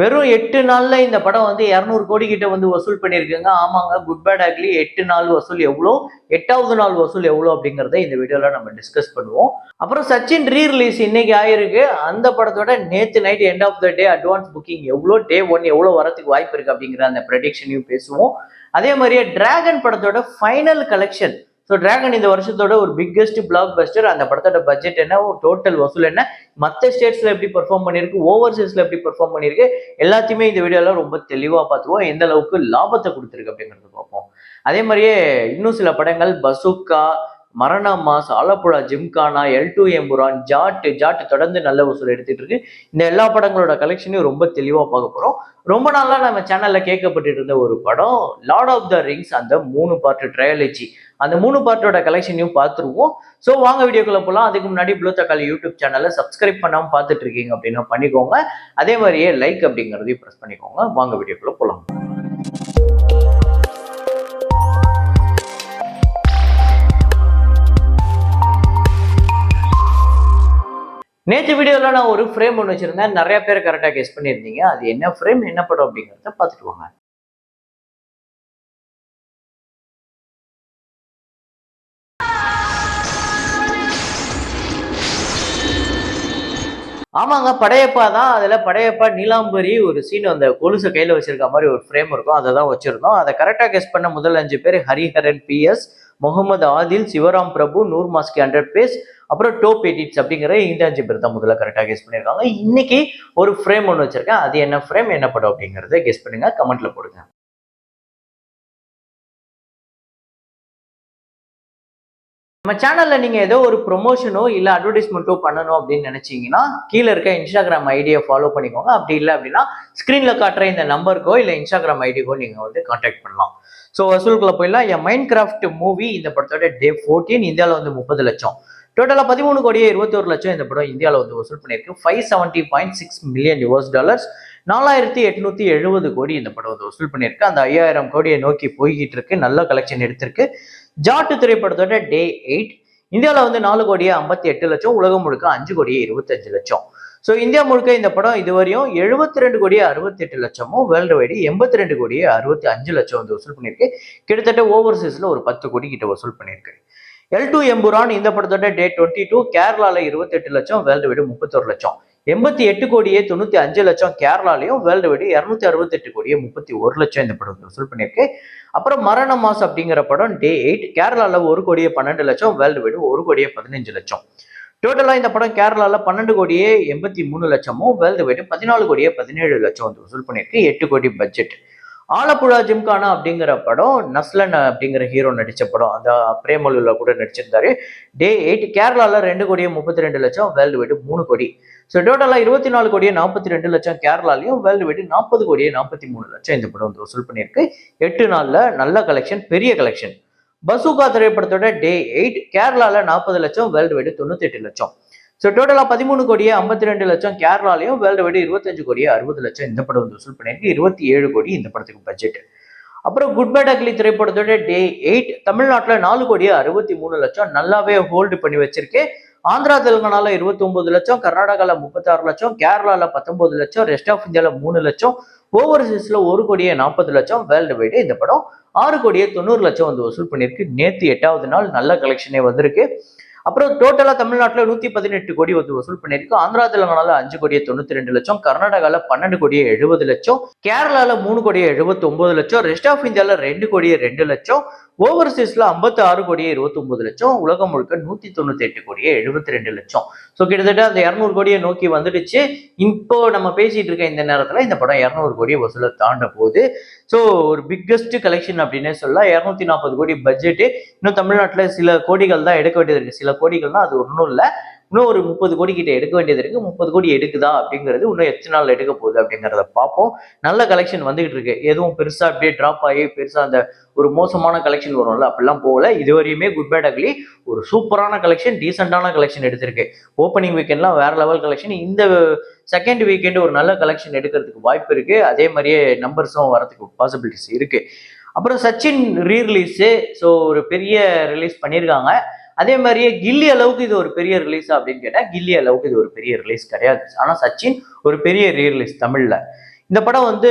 வெறும் 8 நாள்ல இந்த படம் வந்து 200 கோடி கிட்ட வந்து வசூல் பண்ணியிருக்குங்க. ஆமாங்க, குட் பேட் அக்லி 8 நாள் வசூல் எவ்வளோ, 8வது நாள் வசூல் எவ்வளோ அப்படிங்கிறத இந்த வீடியோல நம்ம டிஸ்கஸ் பண்ணுவோம். அப்புறம் சச்சின் ரீ ரிலீஸ் இன்னைக்கு ஆயிருக்கு. அந்த படத்தோட நேத்து night end of the day advance booking எவ்வளோ, டே 1 எவ்வளோ வரதுக்கு வாய்ப்பு இருக்கு அப்படிங்கிற அந்த ப்ரெடிக்ஷனையும் பேசுவோம். அதே மாதிரியே டிராகன் படத்தோட ஃபைனல் கலெக்ஷன். ஸோ டிராகன் இந்த வருஷத்தோட ஒரு பிக்கெஸ்ட் பிளாக் பஸ்டர். அந்த படத்தோட பட்ஜெட் என்ன, டோட்டல் வசூல் என்ன, மற்ற ஸ்டேட்ஸ்ல எப்படி பெர்ஃபார்ம் பண்ணிருக்கு, ஓவர்சீஸ்ல எப்படி பெர்ஃபார்ம் பண்ணிருக்கு, எல்லாத்தையுமே இந்த வீடியோல ரொம்ப தெளிவா பார்த்துருவோம். எந்த அளவுக்கு லாபத்தை கொடுத்துருக்கு அப்படிங்கறத பார்ப்போம். அதே மாதிரியே இன்னும் சில படங்கள் பசுக்கா, மரண மாஸ், ஆலப்புழா ஜிம்கானா, L2 எம்புரான், ஜாட் தொடர்ந்து நல்ல வசூல் எடுத்துட்டு இருக்கு. இந்த எல்லா படங்களோட கலெக்ஷனையும் ரொம்ப தெளிவா பார்க்க போறோம். ரொம்ப நாளா நம்ம சேனல்ல கேட்கப்பட்டு இருந்த ஒரு படம் லார்ட் ஆஃப் த ரிங்ஸ், அந்த 3 பார்ட் ட்ரையாலஜி, அந்த 3 பார்ட்டோட கலெக்ஷனையும் பார்த்துருவோம். ஸோ வாங்க வீடியோக்குள்ள போகலாம். அதுக்கு முன்னாடி ப்ளூ தக்காளி யூடியூப் சேனலை சப்ஸ்கிரைப் பண்ணாமல் பார்த்துட்டு இருக்கீங்க அப்படின்னா பண்ணிக்கோங்க. அதே மாதிரியே லைக் அப்படிங்கிறதையும் ப்ரெஸ் பண்ணிக்கோங்க. வாங்க வீடியோக்குள்ள போகலாம். நேற்று வீடியோவில் நான் ஒரு ஃப்ரேம் ஒன்று வச்சிருந்தேன். நிறைய பேர் கரெக்டாக கெஸ் பண்ணியிருந்தீங்க. அது என்ன ஃப்ரேம், என்ன படம் அப்படிங்கிறத பார்த்துட்டு வாங்க. ஆமாங்க, படையப்பா தான். அதுல படையப்பா நீலாம்பரி ஒரு சீன், அந்த கொலுசை கையில வச்சிருக்க மாதிரி ஒரு ஃப்ரேம் இருக்கும், அதை தான் வச்சிருந்தோம். அதை கரெக்டா கெஸ் பண்ண முதல் 5 பேர் ஹரிஹரன் PS, முகமது ஆதில், சிவராம் பிரபு, நூர் மாஸ்கி 100 பேஸ், அப்புறம் டோப் எடிட்ஸ் அப்படிங்கிற இந்த 5 பேர் தான் முதல்ல கரெக்டா கெஸ் பண்ணியிருக்காங்க. இன்னைக்கு ஒரு ஃப்ரேம் ஒன்று வச்சிருக்கேன். அது என்ன ஃப்ரேம், என்ன படம் அப்படிங்கறத கெஸ் பண்ணுங்க, கமெண்ட்ல போடுங்க. நம்ம சேனல்ல நீங்க ஏதோ ஒரு ப்ரொமோஷனோ இல்ல அட்வர்டைஸ்மெண்ட்டோ பண்ணணும் அப்படின்னு நினைச்சீங்கன்னா கீழே இருக்க இன்ஸ்டாகிராம் ஐடியை ஃபாலோ பண்ணிக்கோங்க. அப்படி இல்லை அப்படின்னா ஸ்கிரீன்ல காட்டுற இந்த நம்பருக்கோ இல்லை இன்ஸ்டாகிராம் ஐடிக்கோ நீங்க வந்து கான்டாக்ட் பண்ணலாம். ஸோ வசூலுக்குள்ள போயிடலாம். என் மைண்ட் கிராஃப்ட் மூவி இந்த படத்தோட டே 14 இந்தியாவில் வந்து 30 லட்சம், டோட்டலா 13 கோடியே 21 லட்சம் இந்த படம் இந்தியாவில் வந்து வசூல் பண்ணியிருக்கு. 570.6 மில்லியன் US டாலர்ஸ், 4870 கோடி இந்த படம் வந்து வசூல் பண்ணியிருக்கு. அந்த 5000 கோடியை நோக்கி போய்கிட்டு இருக்கு. நல்ல கலெக்ஷன் எடுத்திருக்கு. ஜாட்டு திரைப்படத்தோட டே 8 இந்தியாவில் வந்து 4 கோடியே 58 லட்சம், உலகம் முழுக்க 5 கோடியே 25 லட்சம். ஸோ இந்தியா முழுக்க இந்த படம் இதுவரையும் 72 கோடியே 68 லட்சமும், வேர்ல்டு வைடு 82 கோடியே 65 லட்சம் வந்து வசூல் பண்ணியிருக்கு. கிட்டத்தட்ட ஓவர்சீஸ்ல ஒரு 10 கோடி கிட்ட வசூல் பண்ணியிருக்கு. L2 எம்புரான் இந்த படத்தோட டே 22 கேரளால 28 லட்சம், வேர்ல்டு வைடு 31 லட்சம், 88 கோடியே 95 லட்சம் கேரளாலையும், வேர்ல்டு வைடு 268 கோடியே 31 லட்சம் இந்த படம் வசூல் பண்ணியிருக்கு. அப்புறம் மரண மாஸ் அப்படிங்கிற படம் டே 8 கேரளால 1 கோடியே 12 லட்சம், வேர்ல்டு வைடு 1 கோடியே 15 லட்சம். டோட்டலா இந்த படம் கேரளால 12 கோடியே 83 லட்சமும், வேர்ல்டு வைடு 14 கோடியே 17 லட்சம் வந்து வசூல் பண்ணியிருக்கு. 8 கோடி பட்ஜெட். ஆலப்புழா ஜிம்கானா அப்படிங்கிற படம் நஸ்லன் அப்படிங்கிற ஹீரோ நடிச்ச படம், அந்த பிரேமலுல கூட நடிச்சிருந்தாரு. டே 8 கேரளால 2 கோடியே 32 லட்சம், வேர்ல்டு வைடு 3 கோடி. ஸோ டோட்டலா 24 கோடியே 42 லட்சம் கேரளாலையும், வேர்ல்டு வைடு 40 கோடியே 43 லட்சம் இந்த படம் வந்து வசூல் பண்ணியிருக்கு. 8 நாள்ல நல்ல கலெக்ஷன், பெரிய கலெக்ஷன். பசுகா திரைப்படத்தோட டே 8 கேரளால 40 லட்சம், வேர்ல்டு வைடு 98 லட்சம். ஸோ டோட்டலா 13 கோடியே 52 லட்சம் கேரளாலையும், வேர்ல்டு வைடு 25 கோடியே 60 லட்சம் இந்த படம் வந்து வசூல் பண்ணியிருக்கு. 27 கோடி இந்த படத்துக்கு பட்ஜெட். அப்புறம் குட் பேட் அக்லி திரைப்படத்தோட டே 8 தமிழ்நாட்டுல 4 கோடியே 63 லட்சம், நல்லாவே ஹோல்டு பண்ணி வச்சிருக்கு. ஆந்திரா தெலுங்கானால 29 லட்சம், கர்நாடகால 36 லட்சம், கேரளால 19 லட்சம், ரெஸ்ட் ஆஃப் இந்தியால 3 லட்சம், ஓவர்சீஸ்ல 1 கோடியே 40 லட்சம், வேர்ல்டு வைடு இந்த படம் 6 கோடியே 90 லட்சம் வந்து வசூல் பண்ணியிருக்கு. நேத்து 8வது நாள் நல்ல கலெக்ஷனே வந்திருக்கு. அப்புறம் டோட்டலா தமிழ்நாட்டில் 118 கோடி வந்து வசூல் பண்ணியிருக்கு. ஆந்திரா தெலுங்கானால 5 கோடியே 92 லட்சம், கர்நாடகால 12 கோடியே 70 லட்சம், கேரளால 3 கோடியே 79 லட்சம், ரெஸ்ட் ஆஃப் இந்தியால 2 கோடியே 2 லட்சம், ஓவர்சீஸ்ல 56 கோடியே 29 லட்சம், உலகம் முழுக்க 198 கோடியே 72 லட்சம். ஸோ கிட்டத்தட்ட அந்த 200 கோடியை நோக்கி வந்துடுச்சு. இப்போ நம்ம பேசிட்டு இருக்க இந்த நேரத்துல இந்த படம் 200 கோடியை வசூலை தாண்ட போகுது. ஸோ ஒரு பிக்கஸ்ட் கலெக்ஷன் அப்படின்னே சொல்லலாம். 240 கோடி பட்ஜெட். இன்னும் தமிழ்நாட்டுல சில கோடிகள் தான் எடுக்க வேண்டியது இருக்கு. சில கோடிகள்னா அது ஒன்றும் இல்லை, இன்னும் ஒரு 30 கோடி கிட்ட எடுக்க வேண்டியது இருக்கு. 30 கோடி எடுக்குதா அப்படிங்கிறது இன்னும் எத்தனை நாள் எடுக்க போகுது அப்படிங்கிறத பார்ப்போம். நல்ல கலெக்ஷன் வந்துகிட்டு இருக்கு. எதுவும் பெருசா அப்படியே டிராப் ஆகி பெருசா அந்த ஒரு மோசமான கலெக்ஷன் வரும்ல, அப்படிலாம் போகல. இதுவரையுமே குட் பேட் அக்லி ஒரு சூப்பரான கலெக்ஷன், டீசென்டான கலெக்ஷன் எடுத்திருக்கு. ஓப்பனிங் வீக்கெண்ட்லாம் வேற லெவல் கலெக்ஷன். இந்த செகண்ட் வீக்கெண்ட் ஒரு நல்ல கலெக்ஷன் எடுக்கிறதுக்கு வாய்ப்பு இருக்கு. அதே மாதிரியே நம்பர்ஸும் வரதுக்கு பாசிபிலிட்டிஸ் இருக்கு. அப்புறம் சச்சின் ரீரிலீஸு, ஸோ ஒரு பெரிய ரிலீஸ் பண்ணியிருக்காங்க. அதே மாதிரியே கில்லி அளவுக்கு இது ஒரு பெரிய ரிலீஸ் அப்படின்னு கேட்டால் கில்லி அளவுக்கு இது ஒரு பெரிய ரிலீஸ் கிடையாது. ஆனால் சச்சின் ஒரு பெரிய ரீரிலீஸ் தமிழ்ல. இந்த படம் வந்து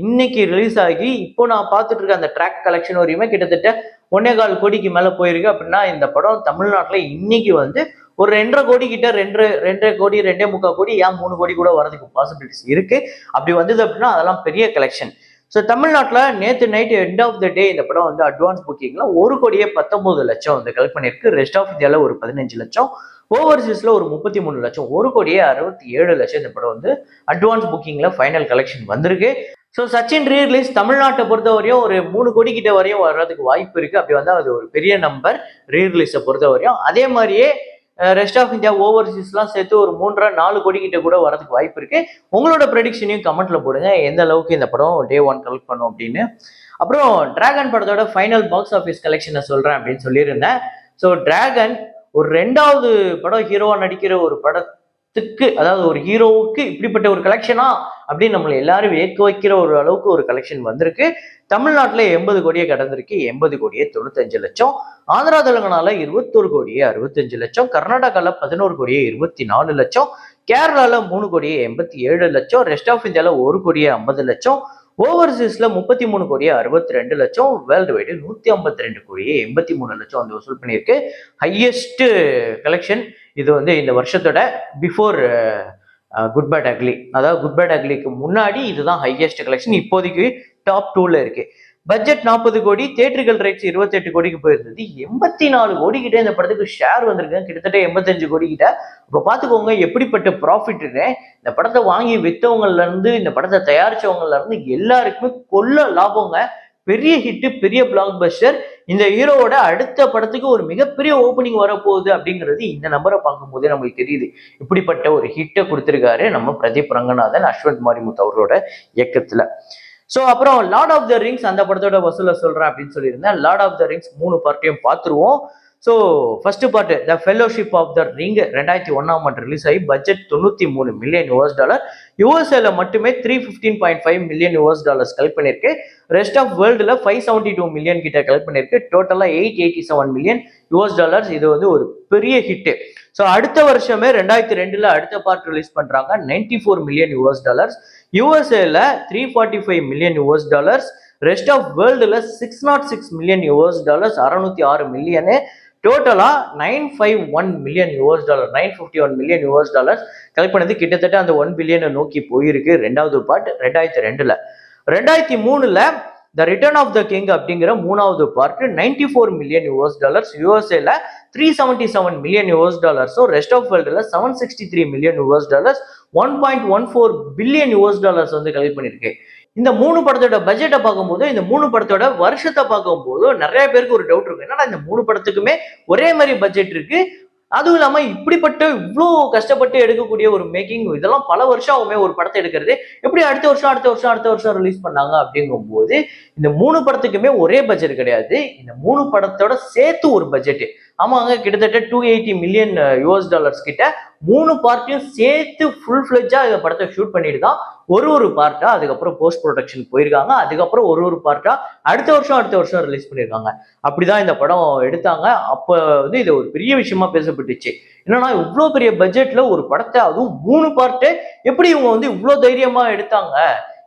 இன்னைக்கு ரிலீஸ் ஆகி இப்போ நான் பார்த்துட்டு இருக்க அந்த ட்ராக் கலெக்ஷன் வரையுமே கிட்டத்தட்ட 1.25 கோடிக்கு மேல போயிருக்கு. அப்படின்னா இந்த படம் தமிழ்நாட்டுல இன்னைக்கு வந்து ஒரு 2.5 கோடி கிட்ட 2.5 கோடி 2.25 கோடி ஏன் 3 கோடி கூட வரதுக்கு பாசிபிலிட்டிஸ் இருக்கு. அப்படி வந்தது அப்படின்னா அதெல்லாம் பெரிய கலெக்ஷன். ஸோ தமிழ்நாட்டில் நேற்று நைட் எண்ட் ஆஃப் த டே இந்த படம் வந்து அட்வான்ஸ் புக்கிங்ல 1,19,00,000 வந்து கலெக்ட் பண்ணியிருக்கு. ரெஸ்ட் ஆஃப் இந்தியாவில் ஒரு 15 லட்சம், ஓவர்சீஸ்ல ஒரு 33 லட்சம், 1,67,00,000 இந்த படம் வந்து அட்வான்ஸ் புக்கிங்ல ஃபைனல் கலெக்ஷன் வந்திருக்கு. ஸோ சச்சின் ரீரிலீஸ் தமிழ்நாட்டை பொறுத்தவரையும் ஒரு 3 கோடி கிட்ட வரையும் வர்றதுக்கு வாய்ப்பு இருக்கு. அப்படி வந்தால் அது ஒரு பெரிய நம்பர் ரீரிலீஸை பொறுத்தவரையும். அதே மாதிரியே ரெஸ்ட் ஆஃப் இந்தியா ஓவர்சீஸ்லாம் சேர்த்து ஒரு 3.5-4 கோடி கிட்ட கூட வரதுக்கு வாய்ப்பு இருக்கு. உங்களோட ப்ரெடிக்ஷனையும் கமெண்ட்ல போடுங்க, எந்த அளவுக்கு இந்த படம் டே 1 கலெக்ட் பண்ணும் அப்படின்னு. அப்புறம் டிராகன் படத்தோட ஃபைனல் பாக்ஸ் ஆஃபீஸ் கலெக்ஷனை சொல்றேன் அப்படின்னு சொல்லியிருந்தேன். ஸோ டிராகன் ஒரு 2வது படம் ஹீரோவா நடிக்கிற ஒரு படத்துக்கு, அதாவது ஒரு ஹீரோவுக்கு இப்படிப்பட்ட ஒரு கலெக்ஷனா அப்படின்னு நம்மளை எல்லாரும் ஏற்க வைக்கிற ஒரு அளவுக்கு ஒரு கலெக்ஷன் வந்திருக்கு. தமிழ்நாட்டில் 80 கோடியே கடந்திருக்கு, 80 கோடியே 95 லட்சம். ஆந்திரா தெலுங்கானால 21 கோடியே 65 லட்சம், கர்நாடகாவில் 11 கோடியே 24 லட்சம், கேரளால 3 கோடியே 87 லட்சம், ரெஸ்ட் ஆஃப் இந்தியாவில் 1 கோடியே 50 லட்சம், ஓவர்சீஸ்ல 33 கோடியே 62 லட்சம், வேர்ல்டு வைடு 152 கோடியே 83 லட்சம் வந்து வசூல் பண்ணியிருக்கு. ஹையஸ்ட் கலெக்ஷன் இது வந்து இந்த வருஷத்தோட பிஃபோர் குட் பேட் அக்லி, அதாவது குட் பேட் அக்லிக்கு முன்னாடி இதுதான் ஹையஸ்ட் கலெக்ஷன். இப்போதைக்கு டாப் 2ல இருக்கு. பட்ஜெட் 40 கோடி, தியேட்டர்கள் ரைட்ஸ் 28 கோடிக்கு போயிருந்தது. 84 கோடி கிட்ட இந்த படத்துக்கு ஷேர் வந்திருக்கு, கிட்டத்தட்ட 85 கோடி கிட்ட. இப்போ பார்த்துக்கோங்க எப்படிப்பட்ட ப்ராஃபிட்னு. இந்த படத்தை வாங்கி வித்தவங்கல இருந்து, இந்த படத்தை தயாரிச்சவங்கல இருந்து எல்லாருக்குமே கொள்ள லாபங்க. பெரிய ஹிட், பெரிய பிளாக் பஸ்டர். இந்த ஹீரோவோட அடுத்த படத்துக்கு ஒரு மிகப்பெரிய ஓப்பனிங் வரப்போகுது அப்படிங்கிறது இந்த நம்பரை பார்க்கும்போதே நம்மளுக்கு தெரியுது. இப்படிப்பட்ட ஒரு ஹிட்டை கொடுத்திருக்காரு நம்ம பிரதீப் ரங்கநாதன், அஸ்வந்த் மாரிமுத்து அவரோட இயக்கத்துல. ஸோ அப்புறம் லார்ட் ஆஃப் த ரிங்ஸ் அந்த படத்தோட வசூலை சொல்றேன் அப்படின்னு சொல்லியிருந்தேன். லார்ட் ஆஃப் த ரிங்ஸ் 3 பார்ட்டையும் பார்த்துருவோம். So first part the Fellowship of the Ring 2001 release ஆகி பட்ஜெட் $93 மில்லியன். யூஎஸ்ஏல மட்டுமே $315.5 மில்லியன் கலெக்ட் பண்ணிருக்கு. ரெஸ்ட் ஆஃப் வேர்ல்டுல 572 மில்லியன் கிட்ட கலெக்ட் பண்ணிருக்கு. டோட்டலா $887 மில்லியன். இது வந்து ஒரு பெரிய ஹிட். ஸோ அடுத்த வருஷமே 2002 அடுத்த பார்ட் ரிலீஸ் பண்றாங்க. $94 மில்லியன். யூஎஸ்ஏல $345 மில்லியன். ரெஸ்ட் ஆஃப் வேர்ல்டுல $606 மில்லியன். 606 மில்லியனு. டோட்டலா $951 மில்லியன். 951 மில்லியன் கலெக்ட் பண்ணது. கிட்டத்தட்ட அந்த 1 பில்லியனை நோக்கி போயிருக்கு. 2வது பார்ட் 2002ல. 2003ல the return of the king அப்படிங்கிற 3வது பார்ட் $94 மில்லியன். யூஎஸ்ஏல $377 மில்லியன். ரெஸ்ட் ஆஃப் வேர்ல்டுல $763 மில்லியன். 1.14 பில்லியன் வந்து கலெக்ட் பண்ணிருக்கு. இந்த 3 படத்தோட பட்ஜெட்டை பார்க்கும்போது, இந்த 3 படத்தோட வருஷத்தை பார்க்கும்போது நிறைய பேருக்கு ஒரு டவுட் இருக்கு. என்னன்னா இந்த 3 படத்துக்குமே ஒரே மாதிரி பட்ஜெட் இருக்கு, அதுவும் இல்லாம இப்படிப்பட்ட இவ்வளோ கஷ்டப்பட்டு எடுக்கக்கூடிய ஒரு மேக்கிங், இதெல்லாம் பல வருஷம் ஆகுமே ஒரு படத்தை எடுக்கிறது, எப்படி அடுத்த வருஷம் ரிலீஸ் பண்ணாங்க அப்படிங்கும் போது இந்த 3 படத்துக்குமே ஒரே பட்ஜெட் கிடையாது. இந்த 3 படத்தோட சேர்த்து ஒரு பட்ஜெட். ஆமாங்க, கிட்டத்தட்ட $280 மில்லியன் கிட்ட 3 பார்ட்டையும் சேர்த்து ஃபுல் ஃபிளெட்ஜா இந்த படத்தை ஷூட் பண்ணிட்டு தான் ஒரு பார்ட்டா அதுக்கப்புறம் போஸ்ட் ப்ரொடக்ஷன் போயிருக்காங்க. அதுக்கப்புறம் ஒரு பார்ட்டா அடுத்த வருஷம் ரிலீஸ் பண்ணியிருக்காங்க. அப்படிதான் இந்த படம் எடுத்தாங்க. அப்ப வந்து இது ஒரு பெரிய விஷயமா பேசப்பட்டுச்சு. என்னன்னா இவ்வளோ பெரிய பட்ஜெட்ல ஒரு படத்தை, அதுவும் 3 பார்ட்டு, எப்படி இவங்க வந்து இவ்வளோ தைரியமா எடுத்தாங்க?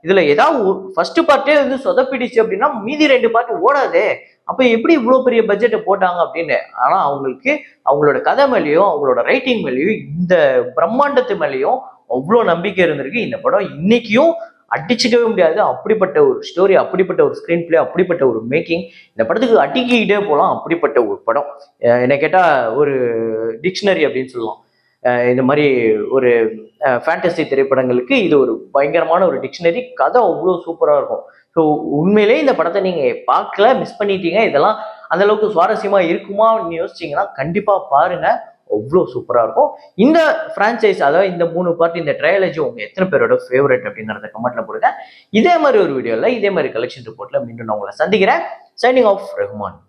இதுல ஏதாவது ஃபர்ஸ்ட் பார்ட்டே வந்து சொதப்பிடுச்சு அப்படின்னா மீதி 2 பார்ட் ஓடாதே, அப்ப எப்படி இவ்வளோ பெரிய பட்ஜெட்டை போட்டாங்க அப்படின்னு. ஆனா அவங்களுக்கு அவங்களோட கதை மேலேயும் அவங்களோட ரைட்டிங் மேலேயும் இந்த பிரம்மாண்டத்து மேலேயும் அவ்வளோ நம்பிக்கை இருந்திருக்கு. இந்த படம் இன்னைக்கும் அடிச்சுக்கவே முடியாது. அப்படிப்பட்ட ஒரு ஸ்டோரி, அப்படிப்பட்ட ஒரு ஸ்கிரீன் பிளே, அப்படிப்பட்ட ஒரு மேக்கிங். இந்த படத்துக்கு அடிக்கிட்டே போகலாம். அப்படிப்பட்ட ஒரு படம். என்ன கேட்டா ஒரு டிக்ஷனரி அப்படின்னு சொல்லலாம். இந்த மாதிரி ஒரு ஃபேண்டசி திரைப்படங்களுக்கு இது ஒரு பயங்கரமான ஒரு டிக்ஷனரி. கதை அவ்வளோ சூப்பராக இருக்கும். ஸோ உண்மையிலே இந்த படத்தை நீங்க பார்க்கல, மிஸ் பண்ணிட்டீங்க, இதெல்லாம் அந்த அளவுக்கு சுவாரஸ்யமா இருக்குமான்னு யோசிச்சீங்கன்னா கண்டிப்பா பாருங்க, அவ்வளோ சூப்பரா இருக்கும். இந்த பிரான்சைஸ், அதாவது இந்த 3 பார்ட், இந்த ட்ரையாலஜி உங்க எத்தனை பேரோட ஃபேவரட் அப்படிங்கிறத கமெண்ட்ல போடுங்க. இதே மாதிரி ஒரு வீடியோல, இதே மாதிரி கலெக்ஷன் ரிப்போர்ட்ல மீண்டும் நான் உங்களை சந்திக்கிறேன். Signing off Rahman.